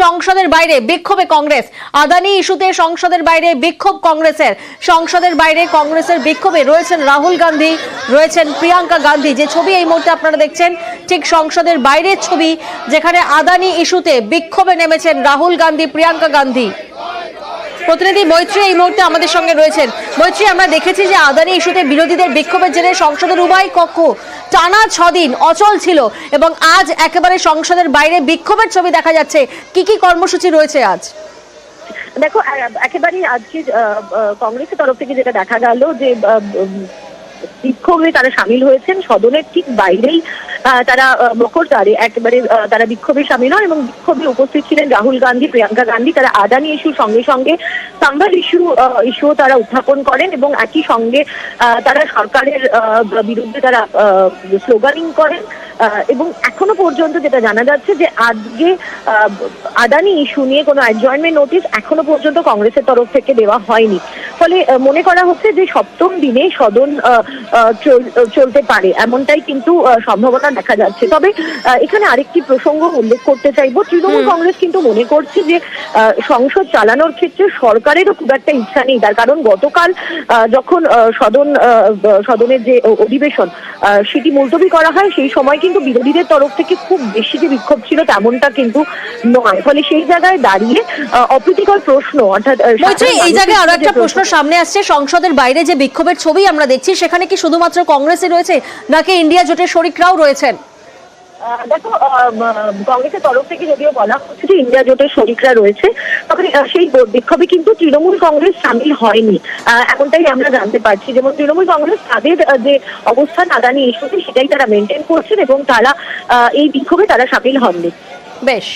সংসদের বাইরে বিক্ষোভে কংগ্রেস। আদানি ইস্যুতে সংসদের বাইরে বিক্ষোভ কংগ্রেসের। সংসদের বাইরে কংগ্রেসের বিক্ষোভে রয়েছেন রাহুল গান্ধী, রয়েছেন প্রিয়াঙ্কা গান্ধী। যে ছবি এই মুহূর্তে আপনারা দেখছেন ঠিক সংসদের বাইরের ছবি, যেখানে আদানি ইস্যুতে বিক্ষোভে নেমেছেন রাহুল গান্ধী, প্রিয়াঙ্কা গান্ধী। প্রতিনিধি মৈত্রী এই মুহূর্তে আমাদের সঙ্গে রয়েছেন। মৈত্রী, আমরা দেখেছি যে আদানি ইস্যুতে বিরোধীদের বিক্ষোভের জেরে সংসদের উভয় কক্ষ টানা 6 দিন অচল ছিল এবং আজ একেবারে সংসদের বাইরে বিক্ষোভের ছবি দেখা যাচ্ছে। কি কি কর্মসূচি রয়েছে আজ? দেখো, একেবারেই আজকে কংগ্রেসের তরফ থেকে যেটা দেখা গেল যে বিক্ষোভে তারা সামিল হয়েছেন। সদনের ঠিক বাইরেই তারা মকরদ্বারে একেবারে তারা বিক্ষোভে সামিল হন এবং বিক্ষোভে উপস্থিত ছিলেন রাহুল গান্ধী, প্রিয়াঙ্কা গান্ধী। তারা আদানি ইস্যুর সঙ্গে সঙ্গে সাম্বার ইস্যু তারা উত্থাপন করেন এবং একই সঙ্গে তারা সরকারের বিরুদ্ধে তারা স্লোগানিং করেন। এবং এখনো পর্যন্ত যেটা জানা যাচ্ছে যে আজকে আদানি ইস্যু নিয়ে কোনো অ্যাডজয়েন্টমেন্ট নোটিশ এখনো পর্যন্ত কংগ্রেসের তরফ থেকে দেওয়া হয়নি। ফলে মনে করা হচ্ছে যে সপ্তম দিনে সদন চলতে পারে, এমনটাই কিন্তু সম্ভাবনা দেখা যাচ্ছে। তবে এখানে আরেকটি প্রসঙ্গ উল্লেখ করতে চাইবো। তৃণমূল কংগ্রেস কিন্তু মনে করছে যে সংসদ চালানোর ক্ষেত্রে সরকারেরও খুব একটা ইচ্ছা নেই। তার কারণ গতকাল যখন সদনের যে অধিবেশন সেটি মুলতবি করা হয়, সেই সময় কিন্তু বিরোধীদের তরফ থেকে খুব বেশি যে বিক্ষোভ ছিল তেমনটা কিন্তু নয়। ফলে সেই জায়গায় দাঁড়িয়ে অপ্রীতিকর প্রশ্ন, অর্থাৎ এই জায়গায় আরো একটা প্রশ্ন সামনে আসছে। সংসদের বাইরে যে বিক্ষোভের ছবি আমরা দেখছি, সেখানে কি শুধুমাত্র কংগ্রেসই রয়েছে নাকি ইন্ডিয়া জোটের শরিকরাও রয়েছেন? দেখো, কংগ্রেসের তরফ থেকে যদিও বলা হচ্ছে যে ইন্ডিয়া জোটের শরিকরা রয়েছে, তবে সেই বিক্ষোভে কিন্তু তৃণমূল কংগ্রেস সামিল হয়নি, এমনটাই আমরা জানতে পারছি। যেমন তৃণমূল কংগ্রেস তাদের যে অবস্থান আদানি ইস্যুতে সেটাই তারা মেনটেন করছেন এবং তারা এই বিক্ষোভে তারা সামিল হননি। বেশ।